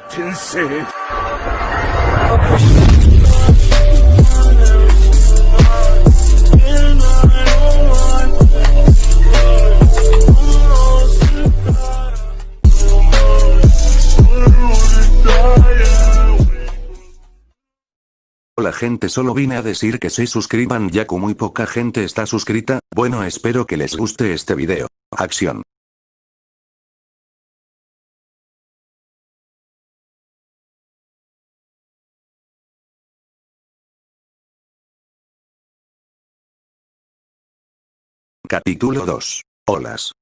天性 Hola gente, solo vine a decir que se suscriban ya que muy poca gente está suscrita. Bueno, espero que les guste este video. Acción. Capítulo 2. Olas.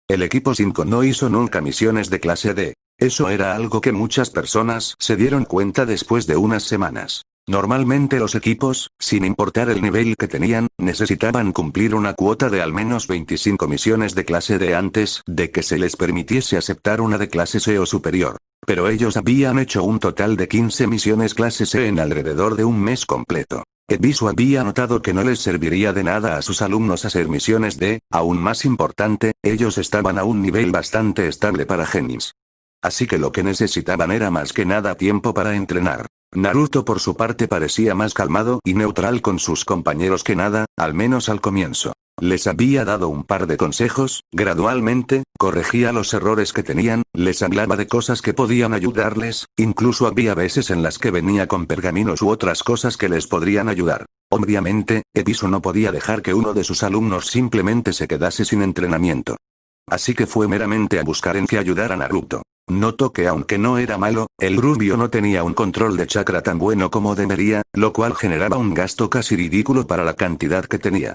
El equipo 5 no hizo nunca misiones de clase D. Eso era algo que muchas personas se dieron cuenta después de unas semanas. Normalmente los equipos, sin importar el nivel que tenían, necesitaban cumplir una cuota de al menos 25 misiones de clase D antes de que se les permitiese aceptar una de clase C o superior. Pero ellos habían hecho un total de 15 misiones clase C en alrededor de un mes completo. Ebisu había notado que no les serviría de nada a sus alumnos hacer misiones de, aún más importante, ellos estaban a un nivel bastante estable para genis. Así que lo que necesitaban era más que nada tiempo para entrenar. Naruto por su parte parecía más calmado y neutral con sus compañeros que nada, al menos al comienzo. Les había dado un par de consejos, gradualmente, corregía los errores que tenían, les hablaba de cosas que podían ayudarles, incluso había veces en las que venía con pergaminos u otras cosas que les podrían ayudar. Obviamente, Ebisu no podía dejar que uno de sus alumnos simplemente se quedase sin entrenamiento. Así que fue meramente a buscar en qué ayudar a Naruto. Notó que aunque no era malo, el rubio no tenía un control de chakra tan bueno como debería, lo cual generaba un gasto casi ridículo para la cantidad que tenía.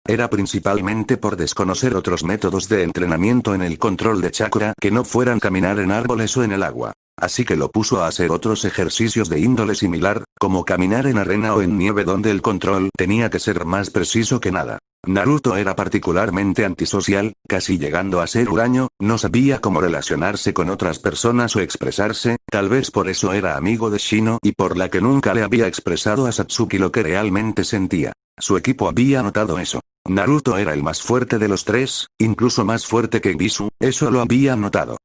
Era principalmente por desconocer otros métodos de entrenamiento en el control de chakra que no fueran caminar en árboles o en el agua. Así que lo puso a hacer otros ejercicios de índole similar, como caminar en arena o en nieve donde el control tenía que ser más preciso que nada. Naruto era particularmente antisocial, casi llegando a ser huraño, no sabía cómo relacionarse con otras personas o expresarse, tal vez por eso era amigo de Shino y por la que nunca le había expresado a Satsuki lo que realmente sentía. Su equipo había notado eso. Naruto era el más fuerte de los tres, incluso más fuerte que Ebisu, eso lo había notado.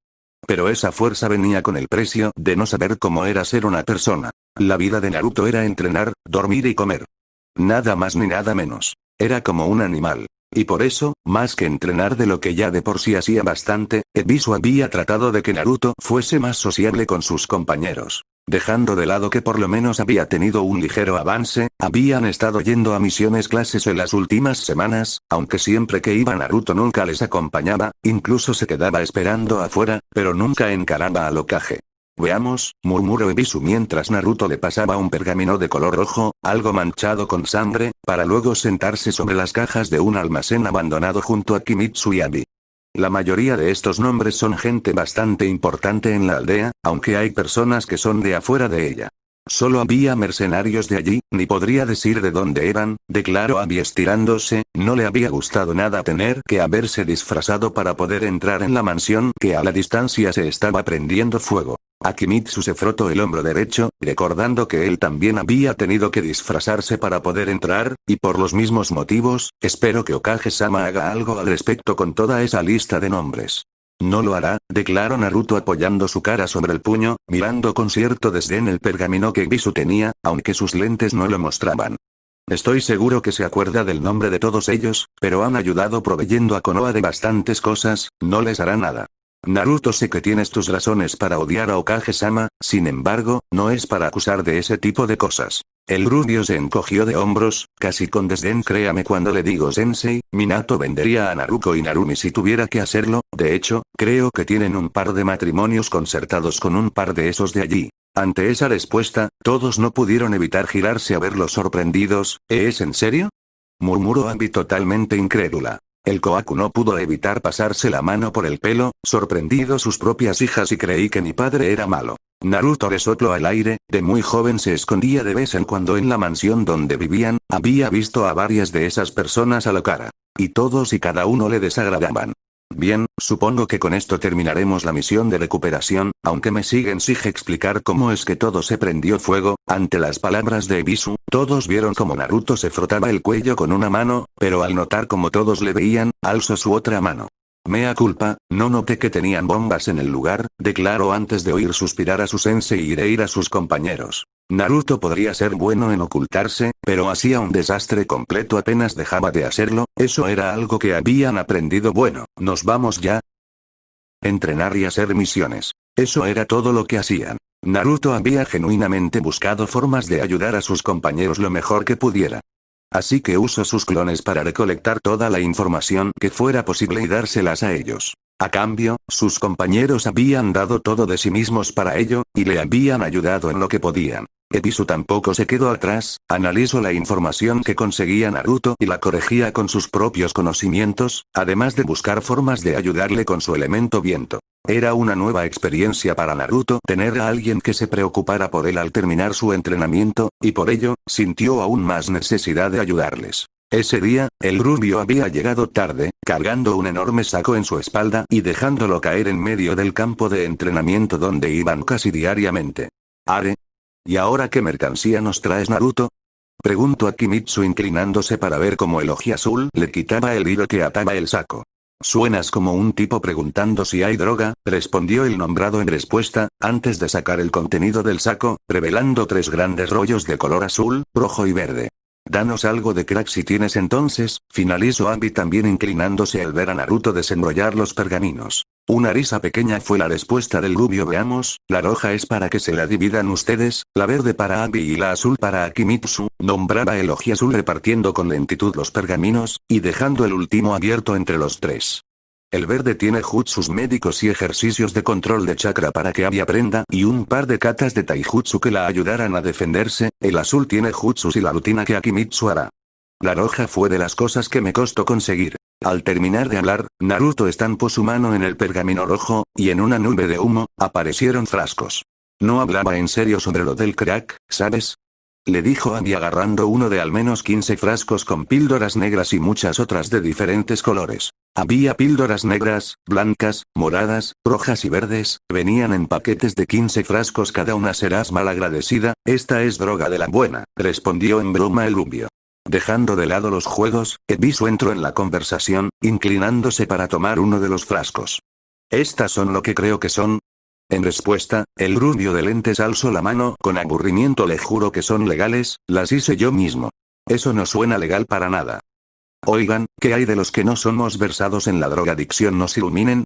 Pero esa fuerza venía con el precio de no saber cómo era ser una persona. La vida de Naruto era entrenar, dormir y comer. Nada más ni nada menos. Era como un animal. Y por eso, más que entrenar de lo que ya de por sí hacía bastante, Ebisu había tratado de que Naruto fuese más sociable con sus compañeros. Dejando de lado que por lo menos había tenido un ligero avance, habían estado yendo a misiones clases en las últimas semanas, aunque siempre que iba Naruto nunca les acompañaba, incluso se quedaba esperando afuera, pero nunca encaraba al Hokage. Veamos, murmuró Ebisu mientras Naruto le pasaba un pergamino de color rojo, algo manchado con sangre, para luego sentarse sobre las cajas de un almacén abandonado junto a Kimitsu y Abi. La mayoría de estos nombres son gente bastante importante en la aldea, aunque hay personas que son de afuera de ella. Solo había mercenarios de allí, ni podría decir de dónde eran, declaró Abi estirándose, no le había gustado nada tener que haberse disfrazado para poder entrar en la mansión que a la distancia se estaba prendiendo fuego. Akimitsu se frotó el hombro derecho, recordando que él también había tenido que disfrazarse para poder entrar, y por los mismos motivos, espero que Hokage-sama haga algo al respecto con toda esa lista de nombres. No lo hará, declaró Naruto apoyando su cara sobre el puño, mirando con cierto desdén el pergamino que Ebisu tenía, aunque sus lentes no lo mostraban. Estoy seguro que se acuerda del nombre de todos ellos, pero han ayudado proveyendo a Konoha de bastantes cosas, no les hará nada. Naruto, sé que tienes tus razones para odiar a Hokage-sama, sin embargo, no es para acusar de ese tipo de cosas. El rubio se encogió de hombros, casi con desdén. Créame cuando le digo sensei, Minato vendería a Naruto y Narumi si tuviera que hacerlo, de hecho, creo que tienen un par de matrimonios concertados con un par de esos de allí. Ante esa respuesta, todos no pudieron evitar girarse a verlos sorprendidos. ¿Es en serio?, murmuró Abi totalmente incrédula. El Kohaku no pudo evitar pasarse la mano por el pelo, sorprendido sus propias hijas, y creí que mi padre era malo. Naruto resopló al aire, de muy joven se escondía de vez en cuando en la mansión donde vivían, había visto a varias de esas personas a la cara. Y todos y cada uno le desagradaban. Bien, supongo que con esto terminaremos la misión de recuperación, aunque me siguen sin explicar cómo es que todo se prendió fuego. Ante las palabras de Ebisu, todos vieron cómo Naruto se frotaba el cuello con una mano, pero al notar como todos le veían, alzó su otra mano. Mea culpa, no noté que tenían bombas en el lugar, declaró antes de oír suspirar a su sensei y reír a sus compañeros. Naruto podría ser bueno en ocultarse, pero hacía un desastre completo apenas dejaba de hacerlo, eso era algo que habían aprendido. Bueno, ¿nos vamos ya? Entrenar y hacer misiones. Eso era todo lo que hacían. Naruto había genuinamente buscado formas de ayudar a sus compañeros lo mejor que pudiera. Así que usó sus clones para recolectar toda la información que fuera posible y dárselas a ellos. A cambio, sus compañeros habían dado todo de sí mismos para ello, y le habían ayudado en lo que podían. Ebisu tampoco se quedó atrás, analizó la información que conseguía Naruto y la corregía con sus propios conocimientos, además de buscar formas de ayudarle con su elemento viento. Era una nueva experiencia para Naruto tener a alguien que se preocupara por él al terminar su entrenamiento, y por ello, sintió aún más necesidad de ayudarles. Ese día, el rubio había llegado tarde, cargando un enorme saco en su espalda y dejándolo caer en medio del campo de entrenamiento donde iban casi diariamente. «Are. ¿Y ahora qué mercancía nos traes, Naruto?», preguntó a Kimitsu inclinándose para ver cómo el oji azul le quitaba el hilo que ataba el saco. «Suenas como un tipo preguntando si hay droga», respondió el nombrado en respuesta, antes de sacar el contenido del saco, revelando 3 grandes rollos de color azul, rojo y verde. «Danos algo de crack si tienes entonces», finalizó Abi también inclinándose al ver a Naruto desenrollar los pergaminos. Una risa pequeña fue la respuesta del rubio. «Veamos, la roja es para que se la dividan ustedes, la verde para Abi y la azul para Akimitsu», nombraba el oji azul repartiendo con lentitud los pergaminos, y dejando el último abierto entre los 3. El verde tiene jutsus médicos y ejercicios de control de chakra para que Abi aprenda y un par de katas de taijutsu que la ayudaran a defenderse, el azul tiene jutsus y la rutina que Akimitsu hará. La roja fue de las cosas que me costó conseguir. Al terminar de hablar, Naruto estampó su mano en el pergamino rojo, y en una nube de humo, aparecieron frascos. «No hablaba en serio sobre lo del crack, ¿sabes?», le dijo Abi agarrando uno de al menos 15 frascos con píldoras negras y muchas otras de diferentes colores. Había píldoras negras, blancas, moradas, rojas y verdes, venían en paquetes de 15 frascos cada una. «Serás malagradecida, esta es droga de la buena», respondió en broma el rubio. Dejando de lado los juegos, Ebisu entró en la conversación, inclinándose para tomar uno de los frascos. «¿Estas son lo que creo que son?». En respuesta, el rubio de lentes alzó la mano. «Con aburrimiento le juro que son legales, las hice yo mismo». «Eso no suena legal para nada». «Oigan, ¿qué hay de los que no somos versados en la drogadicción? ¿Nos iluminen?».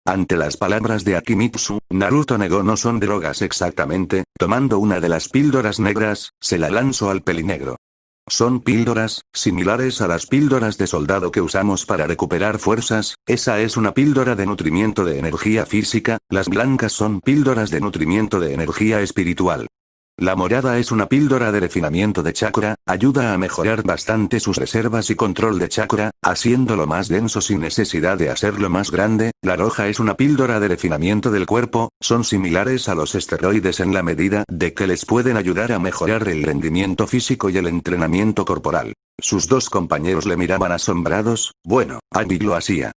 Ante las palabras de Akimitsu, Naruto negó. «No son drogas exactamente», tomando una de las píldoras negras, se la lanzó al pelinegro. «Son píldoras, similares a las píldoras de soldado que usamos para recuperar fuerzas, esa es una píldora de nutrimiento de energía física, las blancas son píldoras de nutrimiento de energía espiritual. La morada es una píldora de refinamiento de chakra, ayuda a mejorar bastante sus reservas y control de chakra, haciéndolo más denso sin necesidad de hacerlo más grande. La roja es una píldora de refinamiento del cuerpo, son similares a los esteroides en la medida de que les pueden ayudar a mejorar el rendimiento físico y el entrenamiento corporal». Sus 2 compañeros le miraban asombrados. Bueno, Abi lo hacía.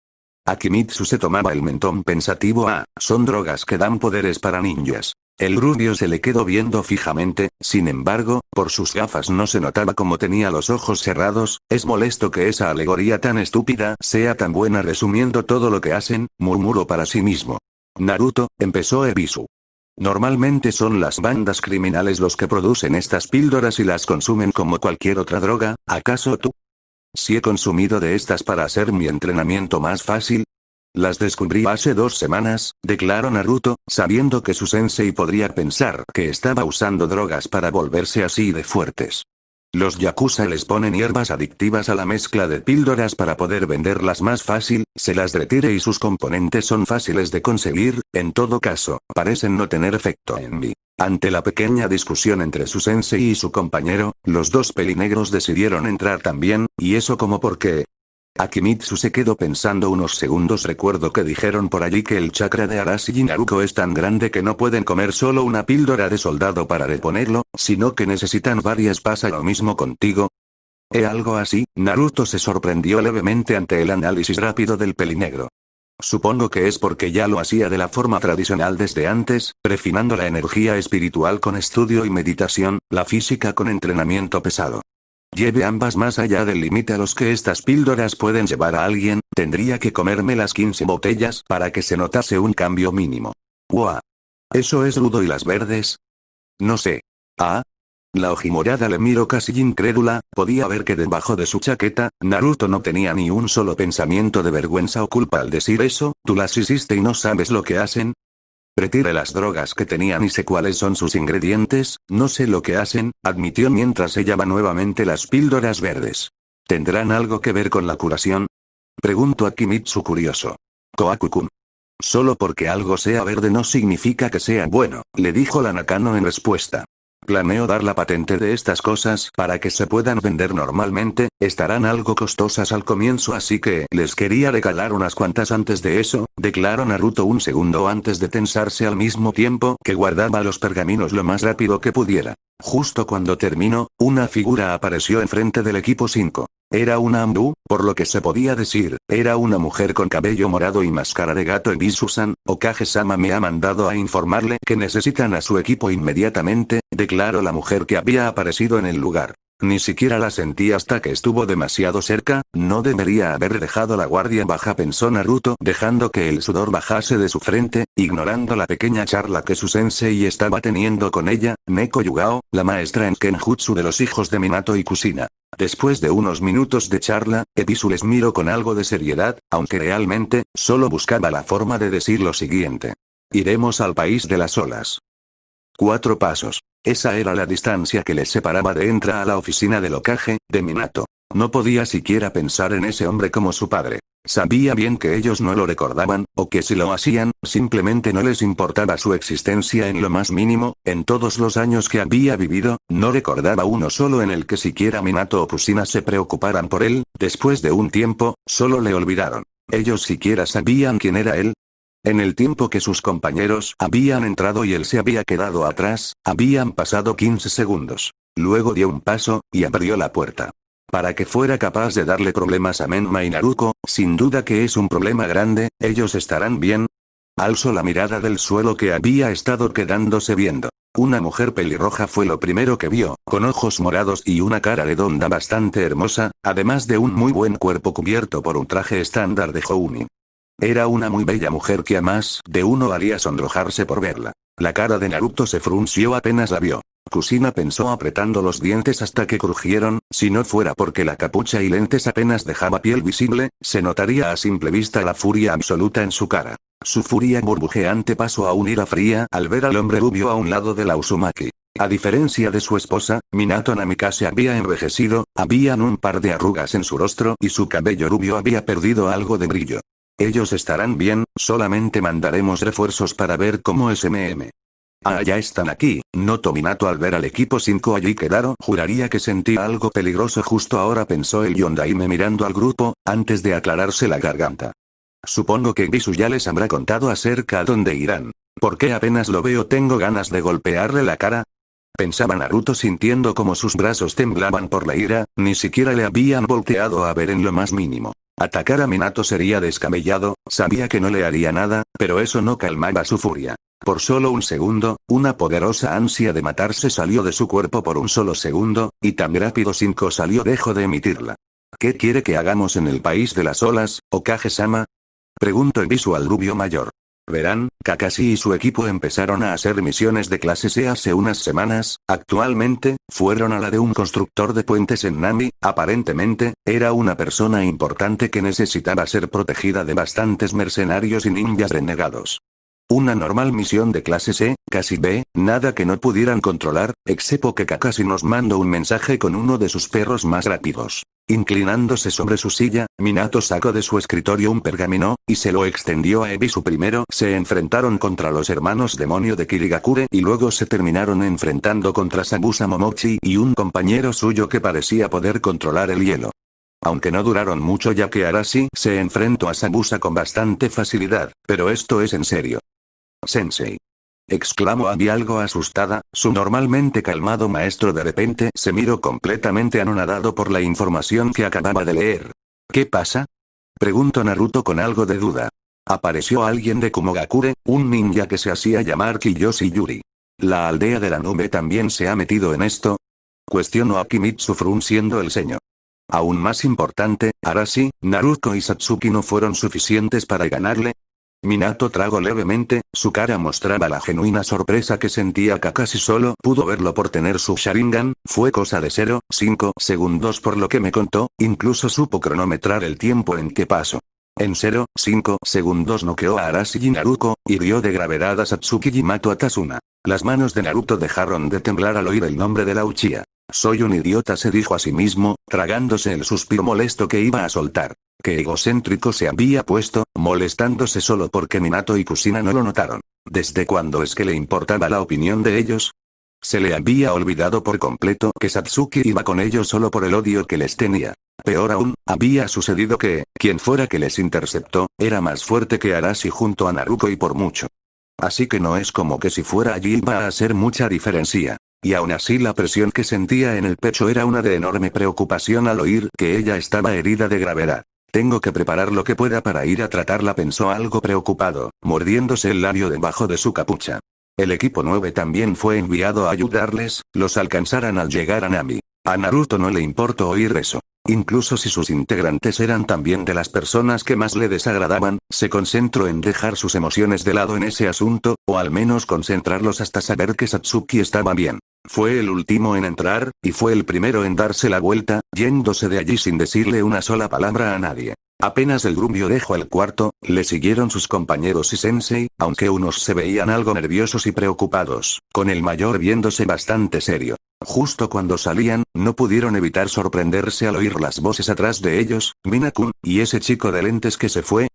Akimitsu se tomaba el mentón pensativo. «Son drogas que dan poderes para ninjas». El rubio se le quedó viendo fijamente, sin embargo, por sus gafas no se notaba cómo tenía los ojos cerrados. «Es molesto que esa alegoría tan estúpida sea tan buena resumiendo todo lo que hacen», murmuró para sí mismo. «Naruto», empezó Ebisu. «Normalmente son las bandas criminales los que producen estas píldoras y las consumen como cualquier otra droga, ¿acaso tú?». «Sí he consumido de estas para hacer mi entrenamiento más fácil. Las descubrí hace 2 semanas», declaró Naruto, sabiendo que su sensei podría pensar que estaba usando drogas para volverse así de fuertes. Los yakuza les ponen hierbas adictivas a la mezcla de píldoras para poder venderlas más fácil, se las retire y sus componentes son fáciles de conseguir, en todo caso, parecen no tener efecto en mí. Ante la pequeña discusión entre su sensei y su compañero, los 2 pelinegros decidieron entrar también, y eso como por qué. Akimitsu se quedó pensando unos segundos. «Recuerdo que dijeron por allí que el chakra de Arashi y Naruto es tan grande que no pueden comer solo una píldora de soldado para reponerlo, sino que necesitan varias. ¿Pasa lo mismo contigo?». «¿Algo así?». Naruto se sorprendió levemente ante el análisis rápido del pelinegro. Supongo que es porque ya lo hacía de la forma tradicional desde antes, refinando la energía espiritual con estudio y meditación, la física con entrenamiento pesado. Lleve ambas más allá del límite a los que estas píldoras pueden llevar a alguien, tendría que comerme las 15 botellas para que se notase un cambio mínimo. ¡Guau! ¿Eso es rudo y las verdes? No sé. ¿Ah? La ojimorada le miró casi incrédula, podía ver que debajo de su chaqueta, Naruto no tenía ni un solo pensamiento de vergüenza o culpa al decir eso, ¿tú las hiciste y no sabes lo que hacen? Retire las drogas que tenía, ni sé cuáles son sus ingredientes, no sé lo que hacen, admitió mientras sellaba nuevamente las píldoras verdes. ¿Tendrán algo que ver con la curación? Preguntó a Kimitsu curioso. Kohaku-kun. Solo porque algo sea verde no significa que sea bueno, le dijo la Nakano en respuesta. Planeo dar la patente de estas cosas para que se puedan vender normalmente, estarán algo costosas al comienzo así que les quería regalar unas cuantas antes de eso, declaró Naruto un segundo antes de tensarse al mismo tiempo que guardaba los pergaminos lo más rápido que pudiera. Justo cuando terminó, una figura apareció enfrente del equipo 5. Era una Ambu, por lo que se podía decir, era una mujer con cabello morado y máscara de gato. Ebisu-san, Okage-sama me ha mandado a informarle que necesitan a su equipo inmediatamente, declaró la mujer que había aparecido en el lugar. Ni siquiera la sentí hasta que estuvo demasiado cerca, no debería haber dejado la guardia baja, pensó Naruto, dejando que el sudor bajase de su frente, ignorando la pequeña charla que su sensei estaba teniendo con ella, Neko Yugao, la maestra en Kenjutsu de los hijos de Minato y Kushina. Después de unos minutos de charla, Ebisu les miró con algo de seriedad, aunque realmente, solo buscaba la forma de decir lo siguiente. Iremos al país de las olas. 4 pasos. Esa era la distancia que les separaba de entrar a la oficina del Hokage, de Minato. No podía siquiera pensar en ese hombre como su padre. Sabía bien que ellos no lo recordaban, o que si lo hacían, simplemente no les importaba su existencia en lo más mínimo, en todos los años que había vivido, no recordaba uno solo en el que siquiera Minato o Kushina se preocuparan por él, después de un tiempo, solo le olvidaron. ¿Ellos siquiera sabían quién era él? En el tiempo que sus compañeros habían entrado y él se había quedado atrás, habían pasado 15 segundos. Luego dio un paso, y abrió la puerta. Para que fuera capaz de darle problemas a Menma y Naruto, sin duda que es un problema grande, ¿ellos estarán bien? Alzó la mirada del suelo que había estado quedándose viendo. Una mujer pelirroja fue lo primero que vio, con ojos morados y una cara redonda bastante hermosa, además de un muy buen cuerpo cubierto por un traje estándar de Jounin. Era una muy bella mujer que a más de uno haría sonrojarse por verla. La cara de Naruto se frunció apenas la vio. Kushina pensó apretando los dientes hasta que crujieron, si no fuera porque la capucha y lentes apenas dejaba piel visible, se notaría a simple vista la furia absoluta en su cara. Su furia burbujeante pasó a unir a fría al ver al hombre rubio a un lado de la Uzumaki. A diferencia de su esposa, Minato Namikaze había envejecido, habían un par de arrugas en su rostro y su cabello rubio había perdido algo de brillo. Ellos estarán bien, solamente mandaremos refuerzos para ver cómo es Ah, ya están aquí, notó Minato al ver al equipo 5 allí quedado. Juraría que sentía algo peligroso justo ahora, pensó el Yondaime mirando al grupo, antes de aclararse la garganta. Supongo que Ebisu ya les habrá contado acerca a dónde irán. ¿Por qué apenas lo veo tengo ganas de golpearle la cara? Pensaba Naruto sintiendo como sus brazos temblaban por la ira, ni siquiera le habían volteado a ver en lo más mínimo. Atacar a Minato sería descabellado, sabía que no le haría nada, pero eso no calmaba su furia. Por solo un segundo, una poderosa ansia de matarse salió de su cuerpo por un solo segundo, y tan rápido 5 salió dejó de emitirla. ¿Qué quiere que hagamos en el país de las olas, Okage-sama? Preguntó Ebisu al rubio mayor. Verán, Kakashi y su equipo empezaron a hacer misiones de clase C hace unas semanas, actualmente, fueron a la de un constructor de puentes en Nami, aparentemente, era una persona importante que necesitaba ser protegida de bastantes mercenarios y ninjas renegados. Una normal misión de clase C, casi B, nada que no pudieran controlar, excepto que Kakashi nos mandó un mensaje con uno de sus perros más rápidos. Inclinándose sobre su silla, Minato sacó de su escritorio un pergamino, y se lo extendió a Ebisu. Primero se enfrentaron contra los hermanos demonio de Kirigakure y luego se terminaron enfrentando contra Sabusa Momochi y un compañero suyo que parecía poder controlar el hielo. Aunque no duraron mucho ya que Arashi se enfrentó a Sabusa con bastante facilidad, pero esto es en serio. Sensei. Exclamó Abby algo asustada, su normalmente calmado maestro de repente se miró completamente anonadado por la información que acababa de leer. ¿Qué pasa? Preguntó Naruto con algo de duda. Apareció alguien de Kumogakure, un ninja que se hacía llamar Kiyoshi Yuri. ¿La aldea de la nube también se ha metido en esto? Cuestionó a Kimitsu frunciendo el ceño. Aún más importante, Arashi, Naruto y Satsuki no fueron suficientes para ganarle. Minato tragó levemente, su cara mostraba la genuina sorpresa que sentía Kakashi solo pudo verlo por tener su Sharingan, fue cosa de 0,5 segundos por lo que me contó, incluso supo cronometrar el tiempo en que pasó. En 0,5 segundos noqueó a Arashi y Naruto, hirió de gravedad a Satsuki y mató a Tasuna. Las manos de Naruto dejaron de temblar al oír el nombre de la Uchiha. Soy un idiota, se dijo a sí mismo, tragándose el suspiro molesto que iba a soltar. Qué egocéntrico se había puesto, molestándose solo porque Minato y Kushina no lo notaron. ¿Desde cuándo es que le importaba la opinión de ellos? Se le había olvidado por completo que Satsuki iba con ellos solo por el odio que les tenía. Peor aún, había sucedido que, quien fuera que les interceptó, era más fuerte que Arashi junto a Naruto y por mucho. Así que no es como que si fuera allí iba a hacer mucha diferencia. Y aún así la presión que sentía en el pecho era una de enorme preocupación al oír que ella estaba herida de gravedad. Tengo que preparar lo que pueda para ir a tratarla, pensó algo preocupado, mordiéndose el labio debajo de su capucha. El equipo 9 también fue enviado a ayudarles, los alcanzaran al llegar a Nami. A Naruto no le importó oír eso. Incluso si sus integrantes eran también de las personas que más le desagradaban, se concentró en dejar sus emociones de lado en ese asunto, o al menos concentrarlos hasta saber que Satsuki estaba bien. Fue el último en entrar, y fue el primero en darse la vuelta, yéndose de allí sin decirle una sola palabra a nadie. Apenas el rubio dejó el cuarto, le siguieron sus compañeros y sensei, aunque unos se veían algo nerviosos y preocupados, con el mayor viéndose bastante serio. Justo cuando salían, no pudieron evitar sorprenderse al oír las voces atrás de ellos, Mina-kun, ¿y ese chico de lentes que se fue?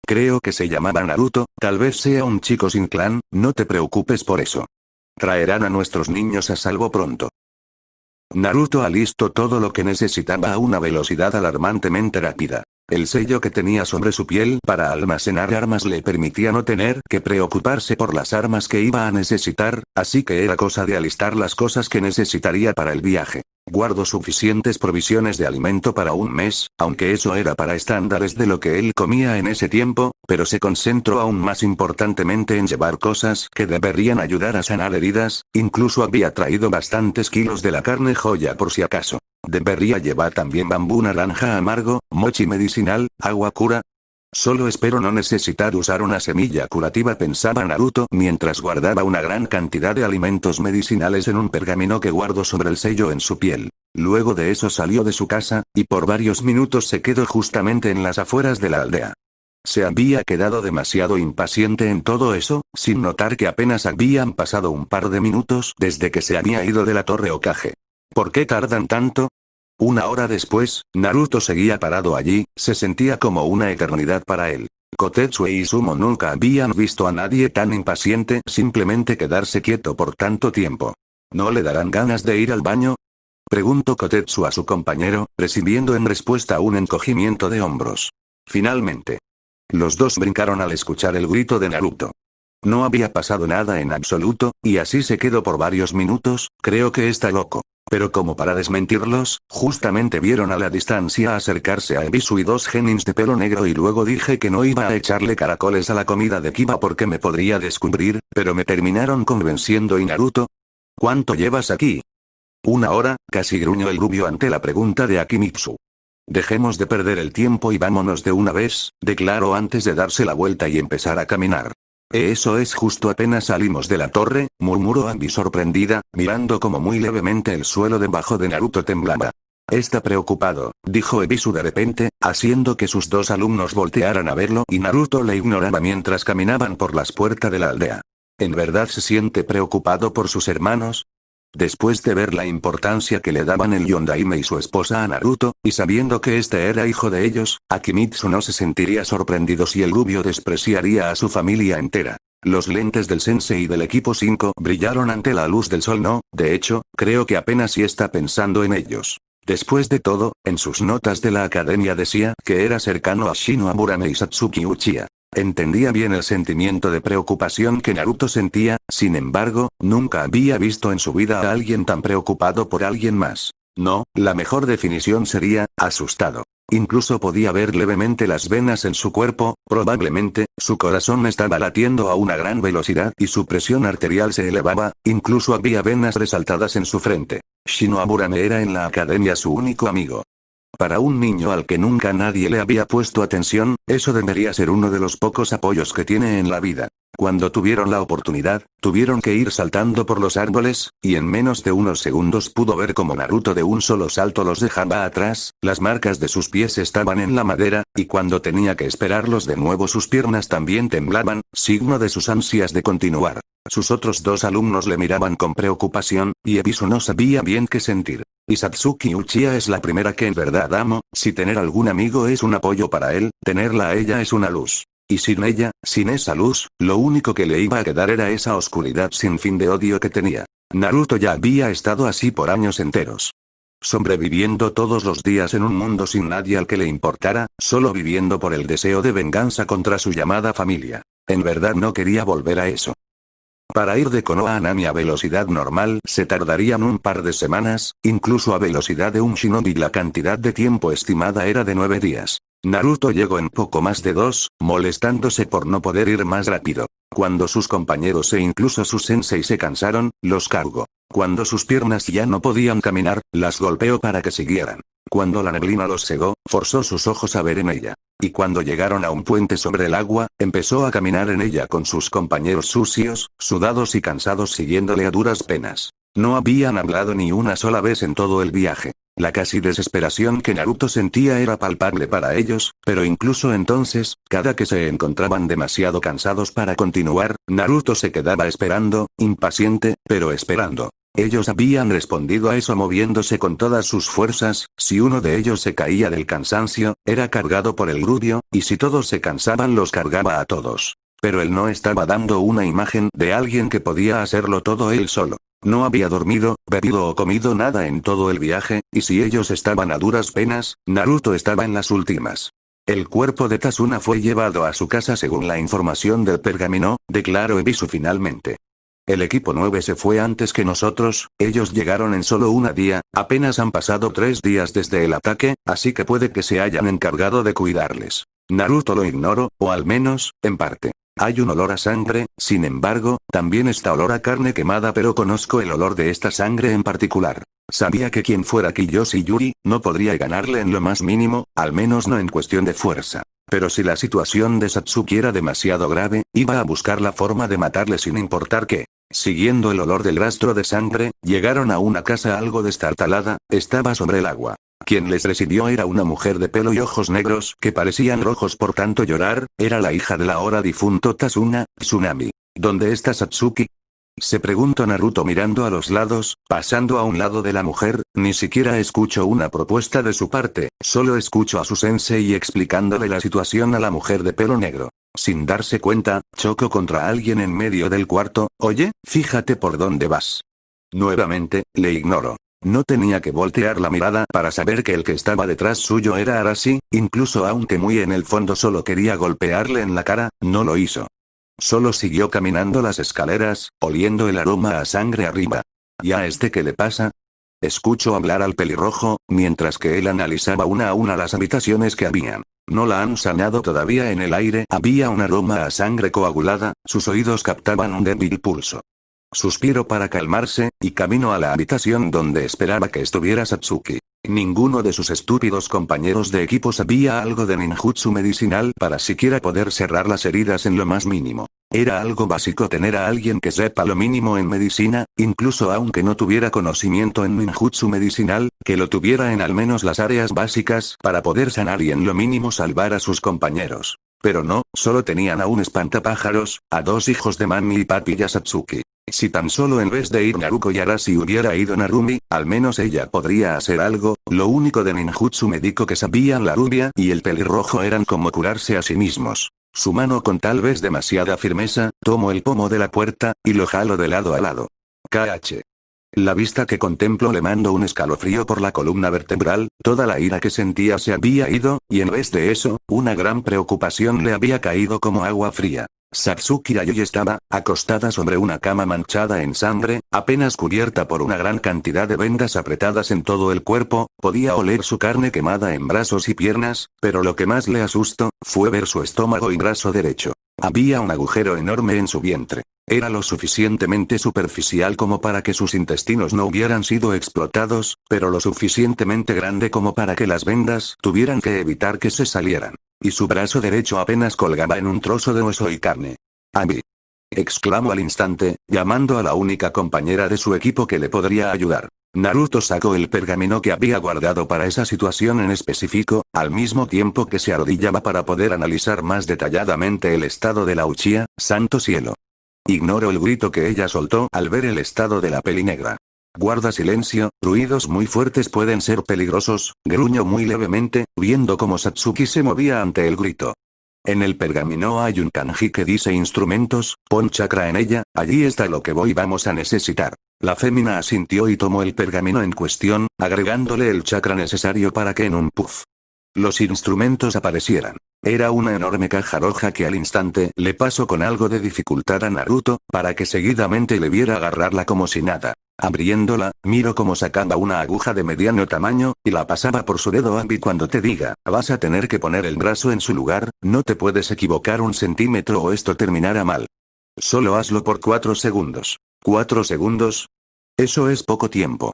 Creo que se llamaba Naruto, tal vez sea un chico sin clan, no te preocupes por eso. Traerán a nuestros niños a salvo pronto. Naruto alistó todo lo que necesitaba a una velocidad alarmantemente rápida. El sello que tenía sobre su piel para almacenar armas le permitía no tener que preocuparse por las armas que iba a necesitar, así que era cosa de alistar las cosas que necesitaría para el viaje. Guardó suficientes provisiones de alimento para un mes, aunque eso era para estándares de lo que él comía en ese tiempo, pero se concentró aún más importantemente en llevar cosas que deberían ayudar a sanar heridas, incluso había traído bastantes kilos de la carne joya por si acaso. Debería llevar también bambú naranja amargo, mochi medicinal, agua cura. Solo espero no necesitar usar una semilla curativa, pensaba Naruto mientras guardaba una gran cantidad de alimentos medicinales en un pergamino que guardó sobre el sello en su piel. Luego de eso salió de su casa, y por varios minutos se quedó justamente en las afueras de la aldea. Se había quedado demasiado impaciente en todo eso, sin notar que apenas habían pasado un par de minutos desde que se había ido de la Torre Hokage. ¿Por qué tardan tanto? Una hora después, Naruto seguía parado allí, se sentía como una eternidad para él. Kotetsu e Izumo nunca habían visto a nadie tan impaciente simplemente quedarse quieto por tanto tiempo. ¿No le darán ganas de ir al baño? Preguntó Kotetsu a su compañero, recibiendo en respuesta un encogimiento de hombros. Finalmente. Los dos brincaron al escuchar el grito de Naruto. No había pasado nada en absoluto, y así se quedó por varios minutos, creo que está loco. Pero como para desmentirlos, justamente vieron a la distancia acercarse a Ebisu y dos genins de pelo negro y luego dije que no iba a echarle caracoles a la comida de Kiba porque me podría descubrir, pero me terminaron convenciendo. ¿Y Naruto? ¿Cuánto llevas aquí? Una hora, casi gruñó el rubio ante la pregunta de Akimitsu. Dejemos de perder el tiempo y vámonos de una vez, declaró antes de darse la vuelta y empezar a caminar. Eso es justo apenas salimos de la torre, murmuró Abi sorprendida, mirando como muy levemente el suelo debajo de Naruto temblaba. Está preocupado, dijo Ebisu de repente, haciendo que sus dos alumnos voltearan a verlo y Naruto le ignoraba mientras caminaban por las puertas de la aldea. ¿En verdad se siente preocupado por sus hermanos? Después de ver la importancia que le daban el Yondaime y su esposa a Naruto, y sabiendo que este era hijo de ellos, Akimitsu no se sentiría sorprendido si el rubio despreciaría a su familia entera. Los lentes del sensei y del equipo 5 brillaron ante la luz del sol. No, de hecho, creo que apenas si está pensando en ellos. Después de todo, en sus notas de la academia decía que era cercano a Shino Amurame y Satsuki Uchiha. Entendía bien el sentimiento de preocupación que Naruto sentía, sin embargo, nunca había visto en su vida a alguien tan preocupado por alguien más. No, la mejor definición sería, asustado. incluso podía ver levemente las venas en su cuerpo, probablemente, su corazón estaba latiendo a una gran velocidad y su presión arterial se elevaba, incluso había venas resaltadas en su frente. Shinobu era en la academia su único amigo. Para un niño al que nunca nadie le había puesto atención, eso debería ser uno de los pocos apoyos que tiene en la vida. Cuando tuvieron la oportunidad, tuvieron que ir saltando por los árboles, y en menos de unos segundos pudo ver cómo Naruto de un solo salto los dejaba atrás, las marcas de sus pies estaban en la madera, y cuando tenía que esperarlos de nuevo sus piernas también temblaban, signo de sus ansias de continuar. Sus otros dos alumnos le miraban con preocupación, y Ebisu no sabía bien qué sentir. Y Satsuki Uchiha es la primera que en verdad amo, si tener algún amigo es un apoyo para él, tenerla a ella es una luz. Y sin ella, sin esa luz, lo único que le iba a quedar era esa oscuridad sin fin de odio que tenía. Naruto ya había estado así por años enteros. Sobreviviendo todos los días en un mundo sin nadie al que le importara, solo viviendo por el deseo de venganza contra su llamada familia. En verdad no quería volver a eso. Para ir de Konoha a Nami a velocidad normal se tardarían un par de semanas, incluso a velocidad de un shinobi la cantidad de tiempo estimada era de 9 días. Naruto llegó en poco más de 2, molestándose por no poder ir más rápido. Cuando sus compañeros e incluso su sensei se cansaron, los cargó. Cuando sus piernas ya no podían caminar, las golpeó para que siguieran. Cuando la neblina los cegó, forzó sus ojos a ver en ella. Y cuando llegaron a un puente sobre el agua, empezó a caminar en ella con sus compañeros sucios, sudados y cansados siguiéndole a duras penas. No habían hablado ni una sola vez en todo el viaje. La casi desesperación que Naruto sentía era palpable para ellos, pero incluso entonces, cada que se encontraban demasiado cansados para continuar, Naruto se quedaba esperando, impaciente, pero esperando. Ellos habían respondido a eso moviéndose con todas sus fuerzas, si uno de ellos se caía del cansancio, era cargado por el grubio, y si todos se cansaban los cargaba a todos. Pero él no estaba dando una imagen de alguien que podía hacerlo todo él solo. No había dormido, bebido o comido nada en todo el viaje, y si ellos estaban a duras penas, Naruto estaba en las últimas. El cuerpo de Tasuna fue llevado a su casa según la información del pergamino, declaró Ebisu finalmente. El equipo 9 se fue antes que nosotros, ellos llegaron en solo un día, apenas han pasado 3 días desde el ataque, así que puede que se hayan encargado de cuidarles. Naruto lo ignoró, o al menos, en parte. Hay un olor a sangre, sin embargo, también está olor a carne quemada, pero conozco el olor de esta sangre en particular. Sabía que quien fuera Kiyoshi Yuri, no podría ganarle en lo más mínimo, al menos no en cuestión de fuerza. Pero si la situación de Satsuki era demasiado grave, iba a buscar la forma de matarle sin importar qué. Siguiendo el olor del rastro de sangre, llegaron a una casa algo destartalada, estaba sobre el agua. Quien les recibió era una mujer de pelo y ojos negros que parecían rojos por tanto llorar, era la hija del ahora difunto Tasuna, Tsunami. ¿Dónde está Satsuki? Se preguntó Naruto mirando a los lados, pasando a un lado de la mujer, ni siquiera escucho una propuesta de su parte, solo escucho a su sensei explicándole la situación a la mujer de pelo negro. Sin darse cuenta, chocó contra alguien en medio del cuarto, oye, fíjate por dónde vas. Nuevamente, le ignoró. No tenía que voltear la mirada para saber que el que estaba detrás suyo era Arashi, incluso aunque muy en el fondo solo quería golpearle en la cara, no lo hizo. Solo siguió caminando las escaleras, oliendo el aroma a sangre arriba. ¿Y a este qué le pasa? Escuchó hablar al pelirrojo, mientras que él analizaba una a una las habitaciones que habían. No la han sanado todavía. En el aire había un aroma a sangre coagulada, sus oídos captaban un débil pulso. Suspiró para calmarse, y caminó a la habitación donde esperaba que estuviera Satsuki. Ninguno de sus estúpidos compañeros de equipo sabía algo de ninjutsu medicinal para siquiera poder cerrar las heridas en lo más mínimo. Era algo básico tener a alguien que sepa lo mínimo en medicina, incluso aunque no tuviera conocimiento en ninjutsu medicinal, que lo tuviera en al menos las áreas básicas para poder sanar y en lo mínimo salvar a sus compañeros. Pero no, solo tenían a un espantapájaros, a 2 hijos de mami y papi y a Satsuki. Si tan solo en vez de ir Naruto y Arashi hubiera ido Narumi, al menos ella podría hacer algo. Lo único de ninjutsu médico que sabían la rubia y el pelirrojo eran cómo curarse a sí mismos. Su mano con tal vez demasiada firmeza, tomó el pomo de la puerta, y lo jaló de lado a lado. KH. La vista que contemplo le mandó un escalofrío por la columna vertebral, toda la ira que sentía se había ido, y en vez de eso, una gran preocupación le había caído como agua fría. Satsuki Ayui estaba, acostada sobre una cama manchada en sangre, apenas cubierta por una gran cantidad de vendas apretadas en todo el cuerpo, podía oler su carne quemada en brazos y piernas, pero lo que más le asustó, fue ver su estómago y brazo derecho. Había un agujero enorme en su vientre. Era lo suficientemente superficial como para que sus intestinos no hubieran sido explotados, pero lo suficientemente grande como para que las vendas tuvieran que evitar que se salieran. Y su brazo derecho apenas colgaba en un trozo de hueso y carne. «Abi», exclamó al instante, llamando a la única compañera de su equipo que le podría ayudar. Naruto sacó el pergamino que había guardado para esa situación en específico, al mismo tiempo que se arrodillaba para poder analizar más detalladamente el estado de la Uchiha. Santo cielo. Ignoro el grito que ella soltó al ver el estado de la peli negra. Guarda silencio, ruidos muy fuertes pueden ser peligrosos, gruñó muy levemente, viendo cómo Satsuki se movía ante el grito. En el pergamino hay un kanji que dice instrumentos, pon chakra en ella, allí está lo que vamos a necesitar. La fémina asintió y tomó el pergamino en cuestión, agregándole el chakra necesario para que en un puff los instrumentos aparecieran. Era una enorme caja roja que al instante le pasó con algo de dificultad a Naruto, para que seguidamente le viera agarrarla como si nada. Abriéndola, miró cómo sacaba una aguja de mediano tamaño, y la pasaba por su dedo. Abi, cuando te diga, vas a tener que poner el brazo en su lugar, no te puedes equivocar un centímetro o esto terminará mal. Solo hazlo por 4 segundos. ¿4 segundos? Eso es poco tiempo.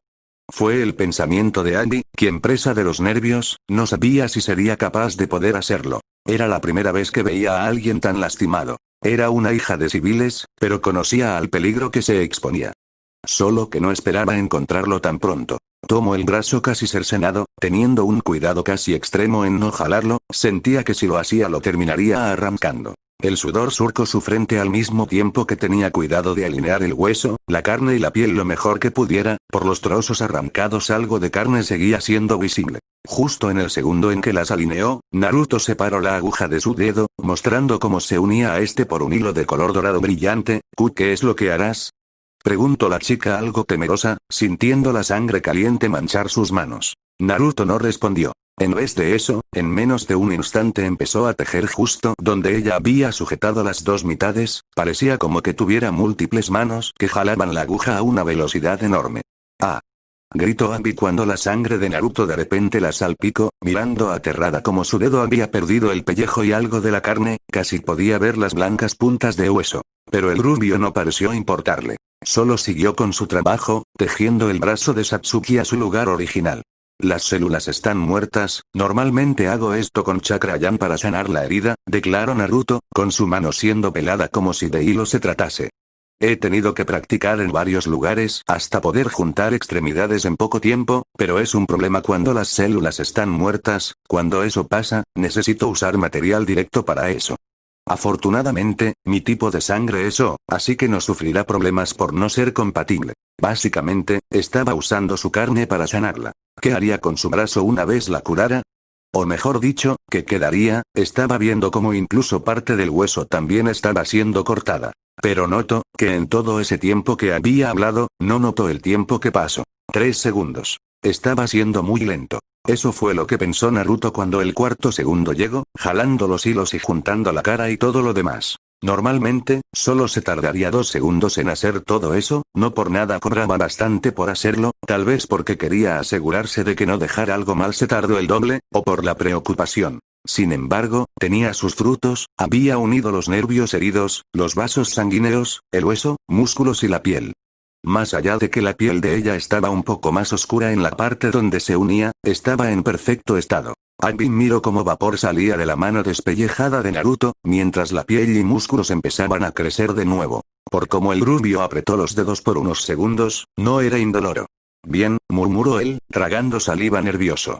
Fue el pensamiento de Abi, quien presa de los nervios, no sabía si sería capaz de poder hacerlo. Era la primera vez que veía a alguien tan lastimado. Era una hija de civiles, pero conocía al peligro que se exponía. Solo que no esperaba encontrarlo tan pronto. Tomó el brazo casi cercenado, teniendo un cuidado casi extremo en no jalarlo, sentía que si lo hacía lo terminaría arrancando. El sudor surcó su frente al mismo tiempo que tenía cuidado de alinear el hueso, la carne y la piel lo mejor que pudiera, por los trozos arrancados algo de carne seguía siendo visible. Justo en el segundo en que las alineó, Naruto separó la aguja de su dedo, mostrando cómo se unía a este por un hilo de color dorado brillante. ¿Qué es lo que harás?, preguntó la chica algo temerosa, sintiendo la sangre caliente manchar sus manos. Naruto no respondió. En vez de eso, en menos de un instante empezó a tejer justo donde ella había sujetado las dos mitades, parecía como que tuviera múltiples manos que jalaban la aguja a una velocidad enorme. ¡Ah!, gritó Abi cuando la sangre de Naruto de repente la salpicó, mirando aterrada como su dedo había perdido el pellejo y algo de la carne, casi podía ver las blancas puntas de hueso. Pero el rubio no pareció importarle. Solo siguió con su trabajo, tejiendo el brazo de Satsuki a su lugar original. Las células están muertas, normalmente hago esto con Chakra-yan para sanar la herida, declaró Naruto, con su mano siendo pelada como si de hilo se tratase. He tenido que practicar en varios lugares hasta poder juntar extremidades en poco tiempo, pero es un problema cuando las células están muertas. Cuando eso pasa, necesito usar material directo para eso. Afortunadamente, mi tipo de sangre es O, así que no sufrirá problemas por no ser compatible. Básicamente, estaba usando su carne para sanarla. ¿Qué haría con su brazo una vez la curara? O mejor dicho, ¿qué quedaría? Estaba viendo cómo incluso parte del hueso también estaba siendo cortada. Pero notó que en todo ese tiempo que había hablado, no notó el tiempo que pasó. 3 segundos. Estaba siendo muy lento. Eso fue lo que pensó Naruto cuando el cuarto segundo llegó, jalando los hilos y juntando la cara y todo lo demás. Normalmente, solo se tardaría 2 segundos en hacer todo eso, no por nada cobraba bastante por hacerlo, tal vez porque quería asegurarse de que no dejara algo mal se tardó el doble, o por la preocupación. Sin embargo, tenía sus frutos, había unido los nervios heridos, los vasos sanguíneos, el hueso, músculos y la piel. Más allá de que la piel de ella estaba un poco más oscura en la parte donde se unía, estaba en perfecto estado. Abi miró cómo vapor salía de la mano despellejada de Naruto, mientras la piel y músculos empezaban a crecer de nuevo. Por cómo el rubio apretó los dedos por unos segundos, no era indoloro. Bien, murmuró él, tragando saliva nervioso.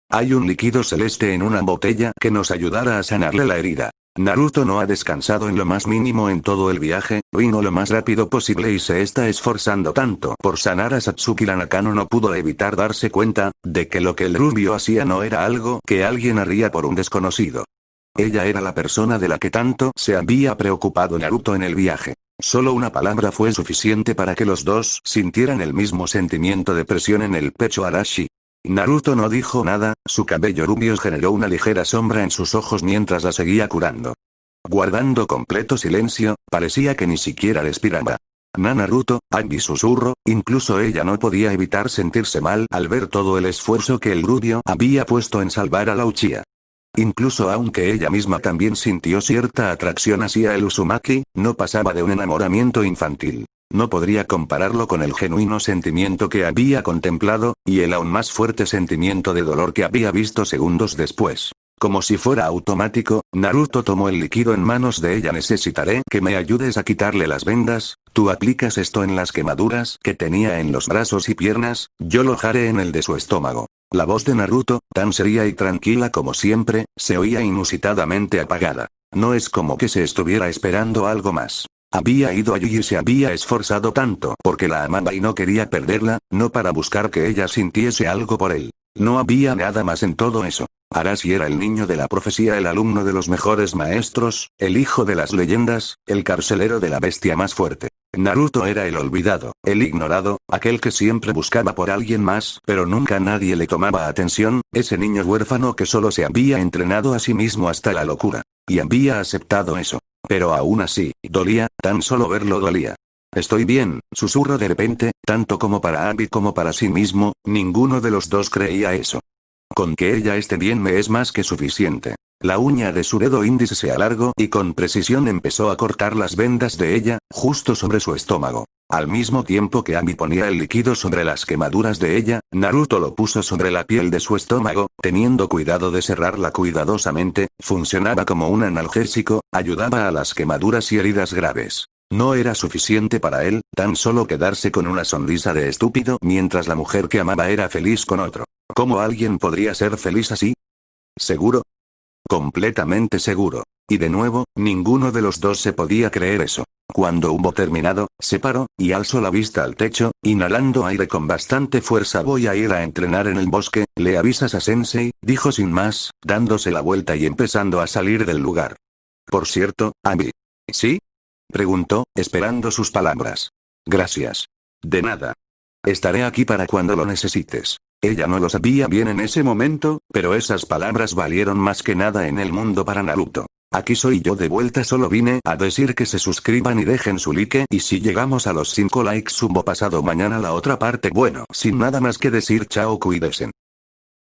Hay un líquido celeste en una botella que nos ayudará a sanarle la herida. Naruto no ha descansado en lo más mínimo en todo el viaje, vino lo más rápido posible y se está esforzando tanto por sanar a Satsuki. La Nakano no pudo evitar darse cuenta de que lo que el rubio hacía no era algo que alguien haría por un desconocido. Ella era la persona de la que tanto se había preocupado Naruto en el viaje. Solo una palabra fue suficiente para que los dos sintieran el mismo sentimiento de presión en el pecho. Arashi. Naruto no dijo nada, su cabello rubio generó una ligera sombra en sus ojos mientras la seguía curando. Guardando completo silencio, parecía que ni siquiera respiraba. Naruto, Abi susurró, incluso ella no podía evitar sentirse mal al ver todo el esfuerzo que el rubio había puesto en salvar a la Uchiha. Incluso aunque ella misma también sintió cierta atracción hacia el Uzumaki, no pasaba de un enamoramiento infantil. No podría compararlo con el genuino sentimiento que había contemplado, y el aún más fuerte sentimiento de dolor que había visto segundos después. Como si fuera automático, Naruto tomó el líquido en manos de ella. Necesitaré que me ayudes a quitarle las vendas, tú aplicas esto en las quemaduras que tenía en los brazos y piernas, yo lo haré en el de su estómago. La voz de Naruto, tan seria y tranquila como siempre, se oía inusitadamente apagada. No es como que se estuviera esperando algo más. Había ido allí y se había esforzado tanto porque la amaba y no quería perderla, no para buscar que ella sintiese algo por él. No había nada más en todo eso. Arashi era el niño de la profecía, el alumno de los mejores maestros, el hijo de las leyendas, el carcelero de la bestia más fuerte. Naruto era el olvidado, el ignorado, aquel que siempre buscaba por alguien más, pero nunca nadie le tomaba atención, ese niño huérfano que solo se había entrenado a sí mismo hasta la locura. Y había aceptado eso. Pero aún así, dolía, tan solo verlo dolía. Estoy bien, susurró de repente, tanto como para Abi como para sí mismo, ninguno de los dos creía eso. Con que ella esté bien me es más que suficiente. La uña de su dedo índice se alargó y con precisión empezó a cortar las vendas de ella, justo sobre su estómago. Al mismo tiempo que Abi ponía el líquido sobre las quemaduras de ella, Naruto lo puso sobre la piel de su estómago, teniendo cuidado de cerrarla cuidadosamente, funcionaba como un analgésico, ayudaba a las quemaduras y heridas graves. No era suficiente para él, tan solo quedarse con una sonrisa de estúpido mientras la mujer que amaba era feliz con otro. ¿Cómo alguien podría ser feliz así? ¿Seguro? Completamente seguro. Y de nuevo, ninguno de los dos se podía creer eso. Cuando hubo terminado, se paró, y alzó la vista al techo, inhalando aire con bastante fuerza. Voy a ir a entrenar en el bosque, ¿le avisas a Sensei?, dijo sin más, dándose la vuelta y empezando a salir del lugar. Por cierto, Abi. ¿Sí? Preguntó, esperando sus palabras. Gracias. De nada. Estaré aquí para cuando lo necesites. Ella no lo sabía bien en ese momento, pero esas palabras valieron más que nada en el mundo para Naruto. Aquí soy yo de vuelta, solo vine a decir que se suscriban y dejen su like, y si llegamos a los 5 likes subo pasado mañana la otra parte. Bueno, sin nada más que decir, chao, cuídense.